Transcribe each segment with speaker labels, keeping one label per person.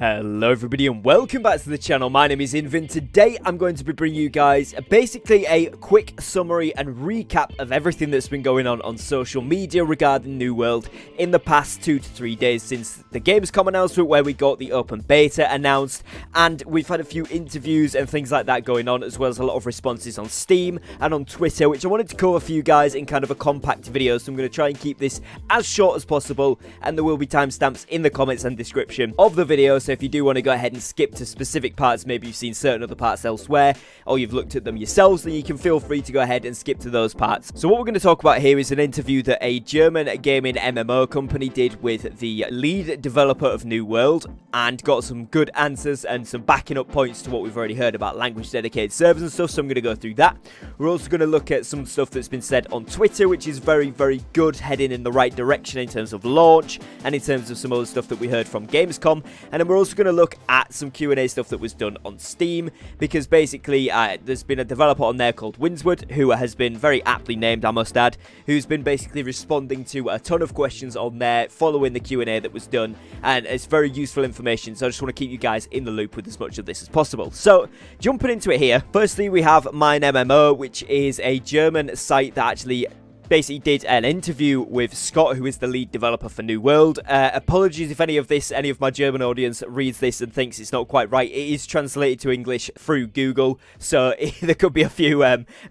Speaker 1: Hello everybody and welcome back to the channel. My name is Invin. Today I'm going to be bringing you guys basically a quick summary and recap of everything that's been going on social media regarding New World in the past 2 to 3 days since the Gamescom announcement where we got the open beta announced, and we've had a few interviews and things like that going on, as well as a lot of responses on Steam and on Twitter, which I wanted to cover for you guys in kind of a compact video. So I'm going to try and keep this as short as possible, and there will be timestamps in the comments and description of the video. So if you do want to go ahead and skip to specific parts, maybe you've seen certain other parts elsewhere, or you've looked at them yourselves, then you can feel free to go ahead and skip to those parts. So what we're going to talk about here is an interview that a German gaming MMO company did with the lead developer of New World, and got some good answers and some backing up points to what we've already heard about language dedicated servers and stuff, so I'm going to go through that. We're also going to look at some stuff that's been said on Twitter, which is very, very good, heading in the right direction in terms of launch and in terms of some other stuff that we heard from Gamescom. And then we're also going to look at some Q&A stuff that was done on Steam, because basically there's been a developer on there called Winswood, who has been very aptly named, I must add, who's been basically responding to a ton of questions on there following the Q&A that was done, and it's very useful information, so I just want to keep you guys in the loop with as much of this as possible. So jumping into it here, firstly we have MeinMMO, which is a German site that actually basically did an interview with Scott, who is the lead developer for New World. Apologies if any of my German audience reads this and thinks it's not quite right. It is translated to English through Google, so there could be a few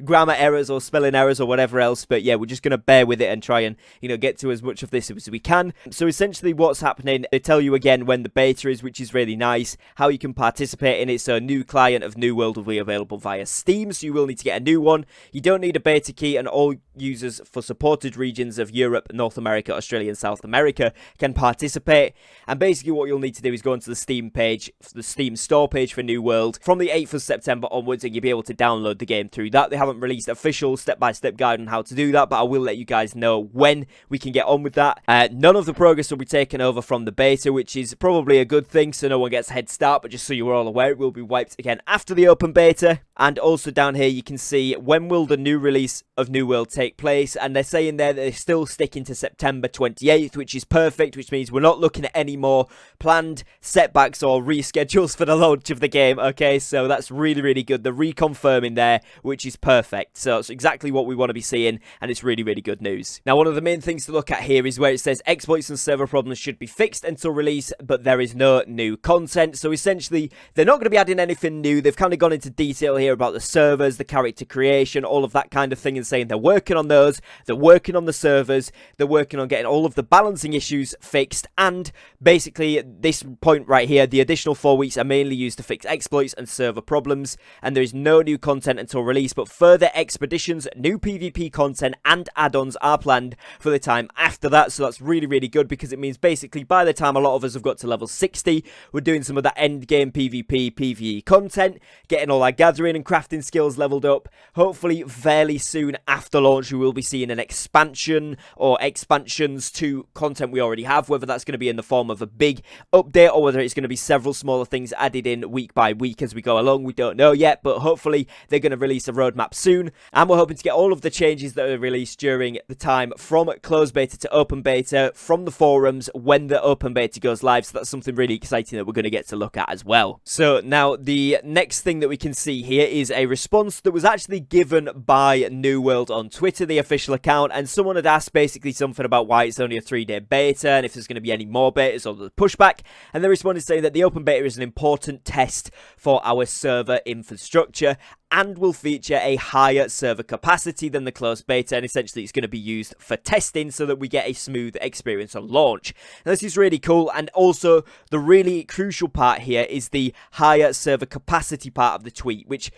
Speaker 1: grammar errors or spelling errors or whatever else, but yeah, we're just going to bear with it and try and, get to as much of this as we can. So essentially what's happening, they tell you again when the beta is, which is really nice, how you can participate in it. So a new client of New World will be available via Steam, so you will need to get a new one. You don't need a beta key, and all users for supported regions of Europe, North America, Australia and South America can participate. And basically what you'll need to do is go onto the Steam page, the Steam store page for New World from the 8th of September onwards, and you'll be able to download the game through that. They haven't released official step-by-step guide on how to do that, but I will let you guys know when we can get on with that. None of the progress will be taken over from the beta, which is probably a good thing, so no one gets a head start, but just so you are all aware, it will be wiped again after the open beta. And also down here you can see when will the new release of New World take place, and they're saying there that they're still sticking to September 28th, which is perfect, which means we're not looking at any more planned setbacks or reschedules for the launch of the game. Okay, so that's really, really good. They're reconfirming there, which is perfect. So it's exactly what we want to be seeing, and it's really, really good news. Now, one of the main things to look at here is where it says exploits and server problems should be fixed until release, but there is no new content. So essentially, they're not going to be adding anything new. They've kind of gone into detail here about the servers, the character creation, all of that kind of thing, and saying they're working on those, they're working on the servers, they're working on getting all of the balancing issues fixed, and basically at this point right here, the additional 4 weeks are mainly used to fix exploits and server problems, and there is no new content until release, but further expeditions, new PvP content and add-ons are planned for the time after that. So that's really, really good, because it means basically by the time a lot of us have got to level 60, we're doing some of that end game PvP, PvE content, getting all our gathering and crafting skills leveled up. Hopefully fairly soon after launch we will be seeing an expansion or expansions to content we already have, whether that's going to be in the form of a big update or whether it's going to be several smaller things added in week by week as we go along. We don't know yet, but hopefully they're going to release a roadmap soon, and we're hoping to get all of the changes that are released during the time from closed beta to open beta from the forums when the open beta goes live. So that's something really exciting that we're going to get to look at as well. So now the next thing that we can see here is a response that was actually given by New World on Twitter, the official account, and someone had asked basically something about why it's only a 3-day beta and if there's going to be any more betas or the pushback, and they responded saying that the open beta is an important test for our server infrastructure and will feature a higher server capacity than the closed beta, and essentially it's going to be used for testing so that we get a smooth experience on launch. Now, this is really cool, and also the really crucial part here is the higher server capacity part of the tweet, which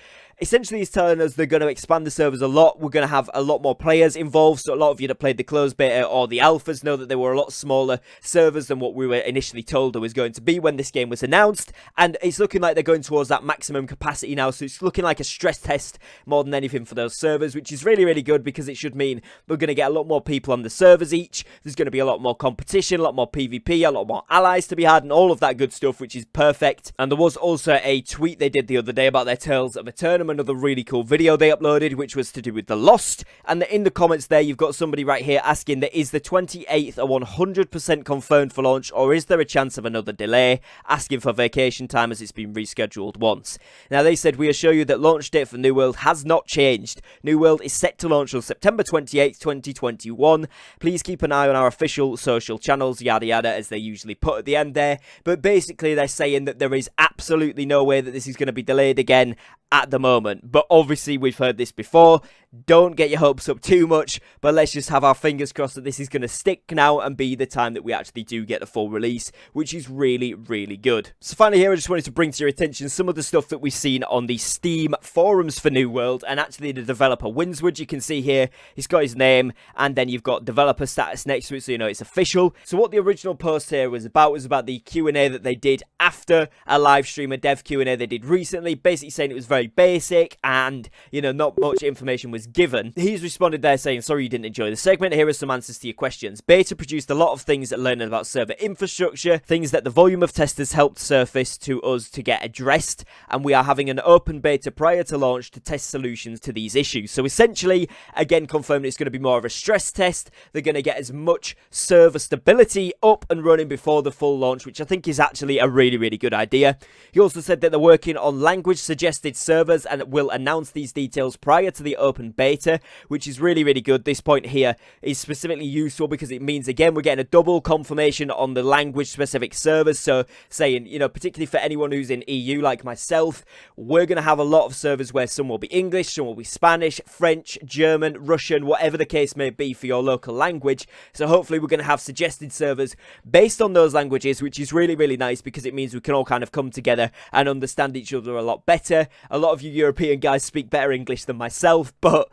Speaker 1: essentially is telling us they're going to expand the servers a lot. We're going to have a lot more players involved, so a lot of you that played the closed beta or the alphas know that they were a lot smaller servers than what we were initially told there was going to be when this game was announced, and it's looking like they're going towards that maximum capacity now, so it's looking like a stress test more than anything for those servers, which is really, really good because it should mean we're going to get a lot more people on the servers each. There's going to be a lot more competition, a lot more PvP, a lot more allies to be had, and all of that good stuff, which is perfect. And there was also a tweet they did the other day about their Tales of Eternum, another really cool video they uploaded, which was to do with the Lost. And in the comments there, you've got somebody right here asking that is the 28th a 100% confirmed for launch, or is there a chance of another delay? Asking for vacation time as it's been rescheduled once. Now they said, we assure you that launch date for New World has not changed. New World is set to launch on September 28th, 2021. Please keep an eye on our official social channels, yada yada, as they usually put at the end there. But basically they're saying that there is absolutely no way that this is going to be delayed again at the moment. But obviously we've heard this before. Don't get your hopes up too much, but let's just have our fingers crossed that this is going to stick now and be the time that we actually do get the full release, which is really, really good. So finally here, I just wanted to bring to your attention some of the stuff that we've seen on the Steam forums for New World, and actually the developer Winswood, you can see here, he's got his name, and then you've got developer status next to it, so you know it's official. So what the original post here was about the Q&A that they did after a live stream, a dev Q&A they did recently, basically saying it was very basic and, you know, not much information was given. He's responded there saying, sorry you didn't enjoy the segment, here are some answers to your questions. Beta produced a lot of things learning about server infrastructure, things that the volume of testers helped surface to us to get addressed, and we are having an open beta prior to launch to test solutions to these issues. So essentially, again, confirmed it's going to be more of a stress test. They're going to get as much server stability up and running before the full launch, which I think is actually a really, really good idea. He also said that they're working on language suggested servers and will announce these details prior to the open beta, which is really, really good. This point here is specifically useful because it means, again, we're getting a double confirmation on the language specific servers. So saying, you know, particularly for anyone who's in EU like myself, we're going to have a lot of servers where some will be English, some will be Spanish, French, German, Russian, whatever the case may be for your local language. So hopefully we're going to have suggested servers based on those languages, which is really, really nice because it means we can all kind of come together and understand each other a lot better. A lot of you European guys speak better English than myself, but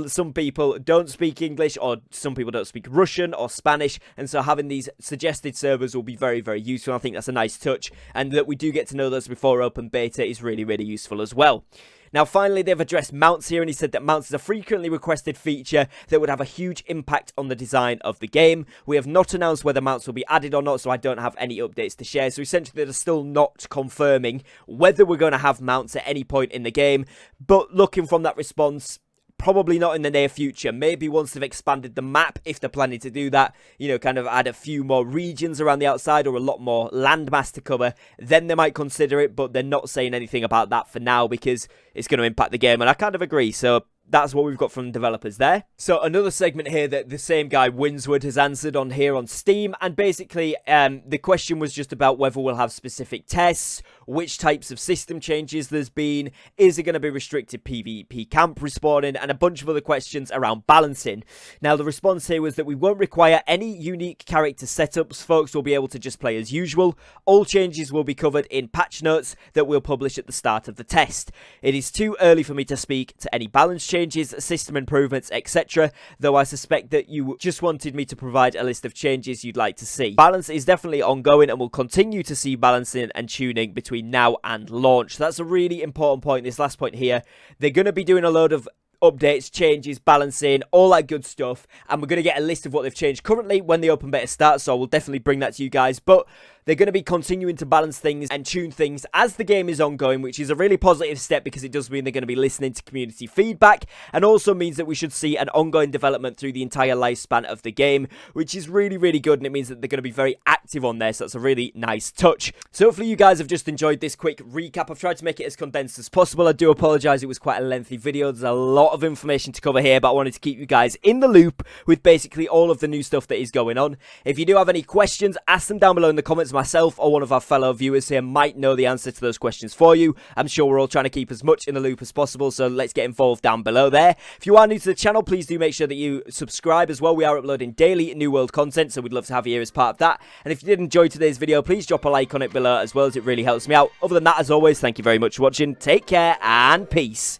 Speaker 1: some people don't speak English, or some people don't speak Russian or Spanish, and so having these suggested servers will be very, very useful. I think that's a nice touch, and that we do get to know those before open beta is really, really useful as well. Now, finally, they've addressed mounts here, and he said that mounts is a frequently requested feature that would have a huge impact on the design of the game. We have not announced whether mounts will be added or not, so I don't have any updates to share. So essentially, they're still not confirming whether we're going to have mounts at any point in the game. But looking from that response, probably not in the near future. Maybe once they've expanded the map, if they're planning to do that, you know, kind of add a few more regions around the outside or a lot more landmass to cover, then they might consider it, but they're not saying anything about that for now because it's going to impact the game, and I kind of agree. So that's what we've got from developers there. So another segment here that the same guy Winswood has answered on here on Steam, and basically the question was just about whether we'll have specific tests, which types of system changes there's been, is it going to be restricted PvP camp respawning, and a bunch of other questions around balancing. Now the response here was that we won't require any unique character setups, folks will be able to just play as usual. All changes will be covered in patch notes that we'll publish at the start of the test. It is too early for me to speak to any balance changes, system improvements, etc., though I suspect that you just wanted me to provide a list of changes you'd like to see. Balance is definitely ongoing, and we'll continue to see balancing and tuning between now and launch. That's a really important point, this last point here. They're going to be doing a load of updates, changes, balancing, all that good stuff, and we're going to get a list of what they've changed currently when the open beta starts, so I will definitely bring that to you guys. But they're going to be continuing to balance things and tune things as the game is ongoing, which is a really positive step because it does mean they're going to be listening to community feedback, and also means that we should see an ongoing development through the entire lifespan of the game, which is really, really good, and it means that they're going to be very active on there, so that's a really nice touch. So hopefully you guys have just enjoyed this quick recap. I've tried to make it as condensed as possible. I do apologise, it was quite a lengthy video. There's a lot of information to cover here, but I wanted to keep you guys in the loop with basically all of the new stuff that is going on. If you do have any questions, ask them down below in the comments. Myself or one of our fellow viewers here might know the answer to those questions for you. I'm sure we're all trying to keep as much in the loop as possible, so let's get involved down below there. If you are new to the channel, please do make sure that you subscribe as well. We are uploading daily New World content, so we'd love to have you here as part of that. And if you did enjoy today's video, please drop a like on it below as well, as it really helps me out. Other than that, as always, thank you very much for watching. Take care and peace.